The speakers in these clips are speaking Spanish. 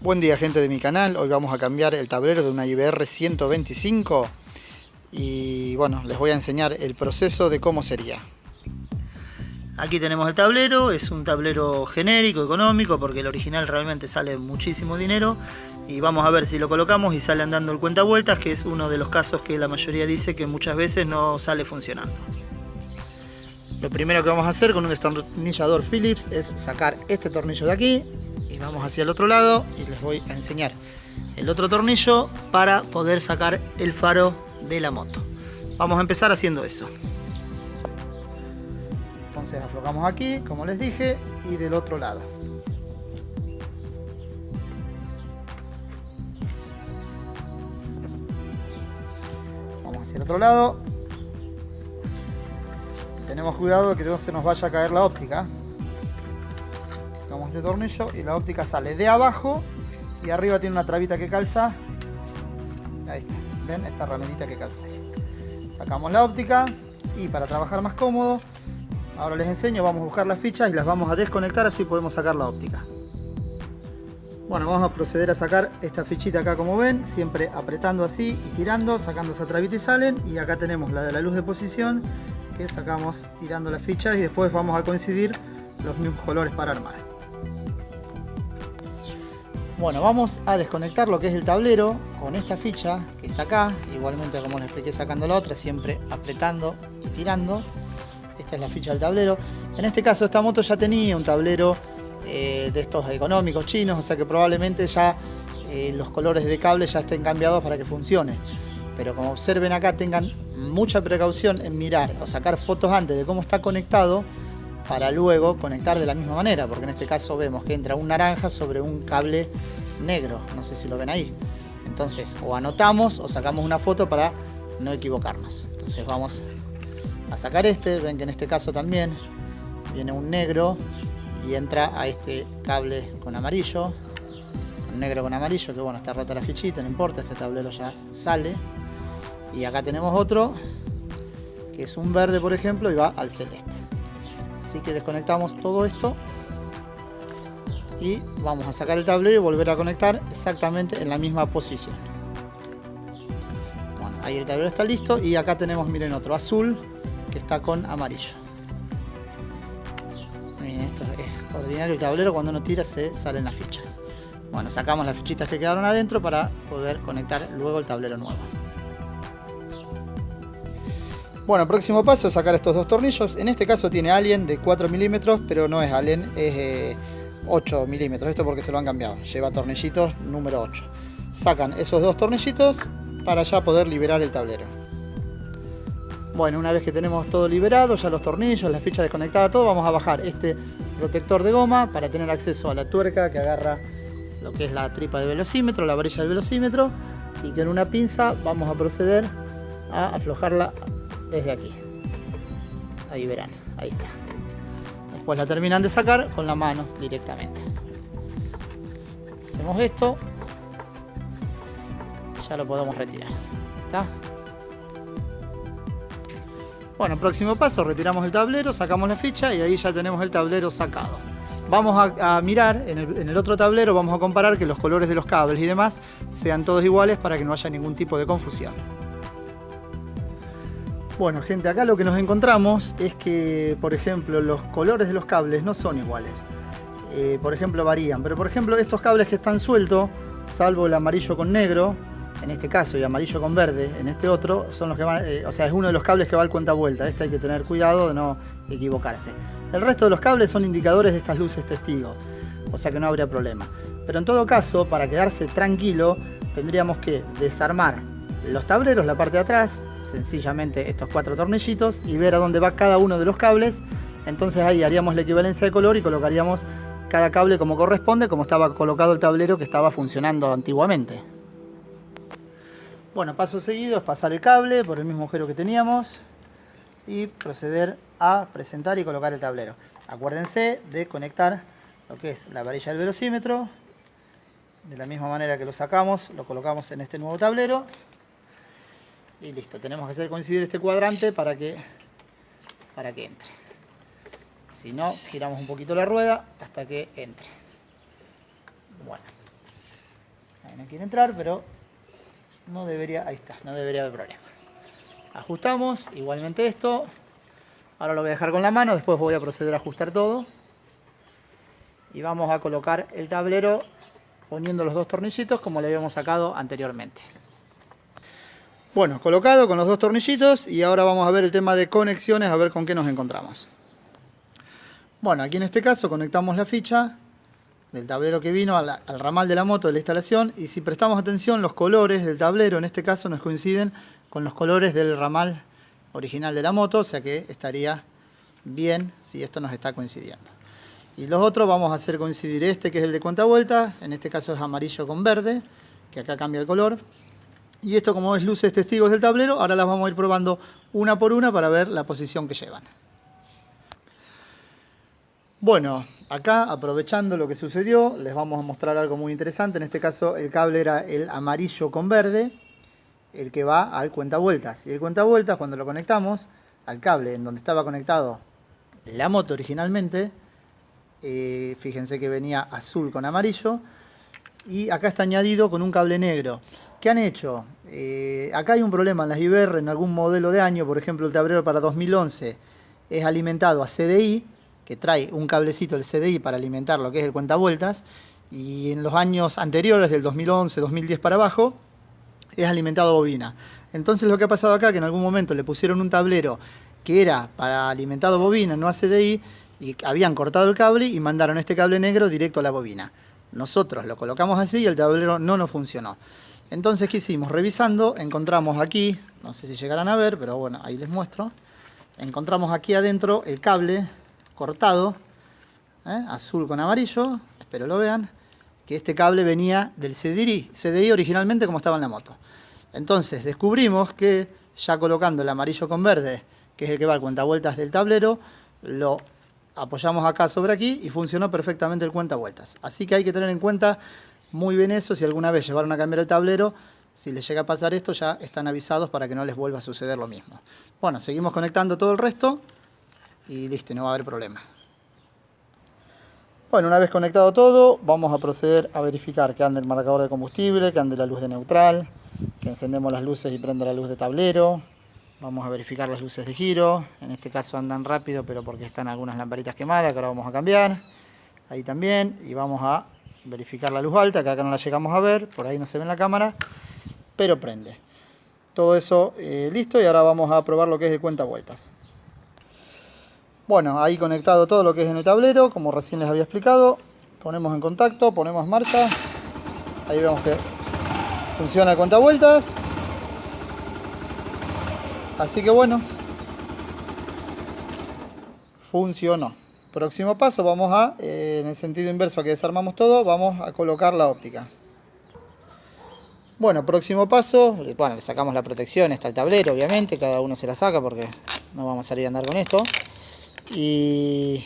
Buen día, gente de mi canal. Hoy vamos a cambiar el tablero de una IBR 125 y bueno, les voy a enseñar el proceso de cómo sería. Aquí tenemos el tablero, es un tablero genérico, económico, porque el original realmente sale muchísimo dinero, y vamos a ver si lo colocamos y sale andando el cuentavueltas, que es uno de los casos que la mayoría dice que muchas veces no sale funcionando. Lo primero que vamos a hacer con un destornillador Phillips es sacar este tornillo de aquí y vamos hacia el otro lado y les voy a enseñar el otro tornillo para poder sacar el faro de la moto. Vamos a empezar haciendo eso. Entonces aflojamos aquí, como les dije, y del otro lado. Vamos hacia el otro lado. Tenemos cuidado de que no se nos vaya a caer la óptica. Sacamos este tornillo y la óptica sale de abajo y arriba tiene una trabita que calza. Ahí está, ven esta ramerita que calza ahí. Sacamos la óptica y para trabajar más cómodo, ahora les enseño, vamos a buscar las fichas y las vamos a desconectar, así podemos sacar la óptica. Bueno, vamos a proceder a sacar esta fichita acá, como ven, siempre apretando así y tirando, sacando esa trabita y salen. Y acá tenemos la de la luz de posición, que sacamos tirando las fichas y después vamos a coincidir los mismos colores para armar. Bueno, vamos a desconectar lo que es el tablero con esta ficha que está acá, igualmente como les expliqué sacando la otra, siempre apretando y tirando. Esta es la ficha del tablero. En este caso esta moto ya tenía un tablero de estos económicos chinos, o sea que probablemente ya los colores de cable ya estén cambiados para que funcione. Pero como observen acá, tengan mucha precaución en mirar o sacar fotos antes de cómo está conectado para luego conectar de la misma manera, porque en este caso vemos que entra un naranja sobre un cable negro, no sé si lo ven ahí. Entonces o anotamos o sacamos una foto para no equivocarnos. Entonces vamos a sacar este, ven que en este caso también viene un negro y entra a este cable con amarillo, un negro con amarillo, que bueno, está rota la fichita, no importa, este tablero ya sale. Y acá tenemos otro que es un verde, por ejemplo, y va al celeste. Así que desconectamos todo esto y vamos a sacar el tablero y volver a conectar exactamente en la misma posición. Bueno, ahí el tablero está listo y acá tenemos, miren, otro azul que está con amarillo. Miren, esto es ordinario el tablero, cuando uno tira se salen las fichas. Bueno, sacamos las fichitas que quedaron adentro para poder conectar luego el tablero nuevo. Bueno, próximo paso es sacar estos dos tornillos. En este caso tiene Allen de 4 milímetros, pero no es Allen, es 8 milímetros. Esto porque se lo han cambiado. Lleva tornillitos número 8. Sacan esos dos tornillitos para ya poder liberar el tablero. Bueno, una vez que tenemos todo liberado, ya los tornillos, la ficha desconectada, todo, vamos a bajar este protector de goma para tener acceso a la tuerca que agarra lo que es la tripa del velocímetro, la varilla del velocímetro, y que en una pinza vamos a proceder a aflojarla desde aquí. Ahí verán, ahí está. Después la terminan de sacar con la mano directamente. Hacemos esto, ya lo podemos retirar. ¿Está? Bueno, próximo paso, retiramos el tablero, sacamos la ficha y ahí ya tenemos el tablero sacado. Vamos a mirar en el otro tablero, vamos a comparar que los colores de los cables y demás sean todos iguales para que no haya ningún tipo de confusión. Bueno, gente, acá lo que nos encontramos es que, por ejemplo, los colores de los cables no son iguales. Por ejemplo, varían. Pero, por ejemplo, estos cables que están sueltos, salvo el amarillo con negro, en este caso, y amarillo con verde, en este otro, son los que van, o sea, es uno de los cables que va al cuentavuelta. Este hay que tener cuidado de no equivocarse. El resto de los cables son indicadores de estas luces testigos, o sea que no habría problema. Pero en todo caso, para quedarse tranquilo, tendríamos que desarmar los tableros, la parte de atrás, sencillamente estos 4 tornillitos, y ver a dónde va cada uno de los cables. Entonces ahí haríamos la equivalencia de color y colocaríamos cada cable como corresponde, como estaba colocado el tablero que estaba funcionando antiguamente. Bueno, paso seguido es pasar el cable por el mismo agujero que teníamos y proceder a presentar y colocar el tablero. Acuérdense de conectar lo que es la varilla del velocímetro. De la misma manera que lo sacamos, lo colocamos en este nuevo tablero. Y listo, tenemos que hacer coincidir este cuadrante para que entre. Si no, giramos un poquito la rueda hasta que entre. Bueno, no quiere entrar, pero no debería, ahí está, no debería haber problema. Ajustamos igualmente esto. Ahora lo voy a dejar con la mano, después voy a proceder a ajustar todo. Y vamos a colocar el tablero poniendo los dos tornillitos como le habíamos sacado anteriormente. Bueno, colocado con los dos tornillitos y ahora vamos a ver el tema de conexiones, a ver con qué nos encontramos. Bueno, aquí en este caso conectamos la ficha del tablero que vino al ramal de la moto de la instalación, y si prestamos atención los colores del tablero en este caso nos coinciden con los colores del ramal original de la moto, o sea que estaría bien si esto nos está coincidiendo. Y los otros vamos a hacer coincidir este, que es el de cuentavueltas, en este caso es amarillo con verde, que acá cambia el color. Y esto, como es luces testigos del tablero, ahora las vamos a ir probando una por una para ver la posición que llevan. Bueno, acá aprovechando lo que sucedió, les vamos a mostrar algo muy interesante. En este caso el cable era el amarillo con verde, el que va al cuentavueltas. Y el cuentavueltas, cuando lo conectamos al cable en donde estaba conectado la moto originalmente, fíjense que venía azul con amarillo, y acá está añadido con un cable negro. ¿Qué han hecho? Acá hay un problema en las IBR en algún modelo de año, por ejemplo el tablero para 2011 es alimentado a CDI, que trae un cablecito del CDI para alimentar lo que es el cuentavueltas, y en los años anteriores, del 2011, 2010 para abajo, es alimentado a bobina. Entonces lo que ha pasado acá, que en algún momento le pusieron un tablero que era para alimentado a bobina, no a CDI, y habían cortado el cable y mandaron este cable negro directo a la bobina. Nosotros lo colocamos así y el tablero no nos funcionó. Entonces, ¿qué hicimos? Revisando, encontramos aquí, no sé si llegarán a ver, pero bueno, ahí les muestro. Encontramos aquí adentro el cable cortado, azul con amarillo, espero lo vean, que este cable venía del CDI originalmente como estaba en la moto. Entonces descubrimos que ya colocando el amarillo con verde, que es el que va al cuentavueltas del tablero, lo apoyamos acá sobre aquí y funcionó perfectamente el cuentavueltas. Así que hay que tener en cuenta muy bien eso. Si alguna vez llevaron a cambiar el tablero, si les llega a pasar esto, ya están avisados para que no les vuelva a suceder lo mismo. Bueno, seguimos conectando todo el resto y listo, no va a haber problema. Bueno, una vez conectado todo, vamos a proceder a verificar que ande el marcador de combustible, que ande la luz de neutral, que encendemos las luces y prenda la luz de tablero. Vamos a verificar las luces de giro. En este caso andan rápido, pero porque están algunas lamparitas quemadas, que ahora vamos a cambiar. Ahí también. Y vamos a verificar la luz alta, que acá no la llegamos a ver, por ahí no se ve en la cámara, pero prende. Todo eso listo, y ahora vamos a probar lo que es el cuentavueltas. Bueno, ahí conectado todo lo que es en el tablero, como recién les había explicado. Ponemos en contacto, ponemos en marcha. Ahí vemos que funciona el cuentavueltas. Así que bueno, funcionó. Próximo paso, vamos a, en el sentido inverso a que desarmamos todo, vamos a colocar la óptica. Bueno, próximo paso, bueno, le sacamos la protección, está el tablero, obviamente, cada uno se la saca porque no vamos a salir a andar con esto. Y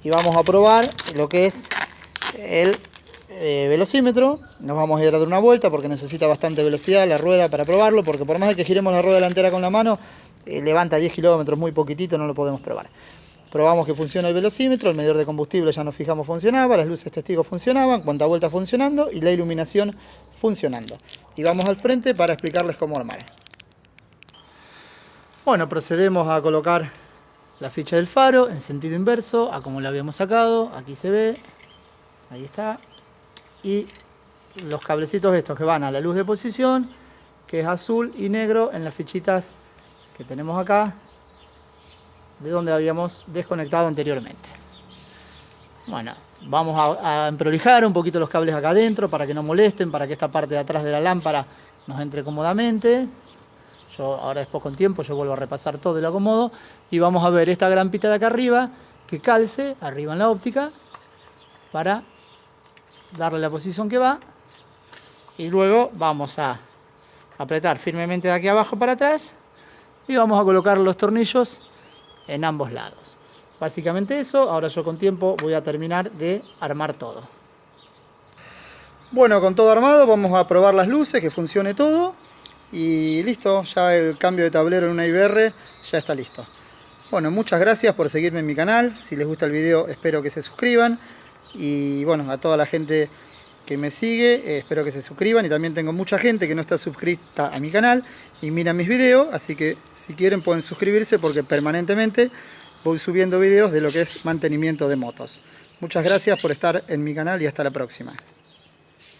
vamos a probar lo que es el velocímetro. Nos vamos a ir a dar una vuelta porque necesita bastante velocidad la rueda para probarlo, porque por más de que giremos la rueda delantera con la mano, levanta 10 kilómetros, muy poquitito, no lo podemos probar. Probamos que funciona el velocímetro, el medidor de combustible ya nos fijamos funcionaba, las luces testigos funcionaban, cuentavueltas funcionando y la iluminación funcionando. Y vamos al frente para explicarles cómo armar. Bueno, procedemos a colocar la ficha del faro en sentido inverso a como la habíamos sacado. Aquí se ve, ahí está. Y los cablecitos estos que van a la luz de posición, que es azul y negro en las fichitas que tenemos acá, de donde habíamos desconectado anteriormente. Bueno, vamos a emprolijar un poquito los cables acá adentro para que no molesten, para que esta parte de atrás de la lámpara nos entre cómodamente. Yo ahora después con tiempo yo vuelvo a repasar todo y lo acomodo. Y vamos a ver esta grampita de acá arriba que calce arriba en la óptica para darle la posición que va. Y luego vamos a apretar firmemente de aquí abajo para atrás y vamos a colocar los tornillos en ambos lados. Básicamente eso. Ahora yo con tiempo voy a terminar de armar todo. Bueno, con todo armado vamos a probar las luces, que funcione todo. Y listo, ya el cambio de tablero en una IBR ya está listo. Bueno, muchas gracias por seguirme en mi canal. Si les gusta el video, espero que se suscriban. Y bueno, a toda la gente que me sigue, espero que se suscriban, y también tengo mucha gente que no está suscrita a mi canal y mira mis videos, así que si quieren pueden suscribirse porque permanentemente voy subiendo videos de lo que es mantenimiento de motos. Muchas gracias por estar en mi canal y hasta la próxima.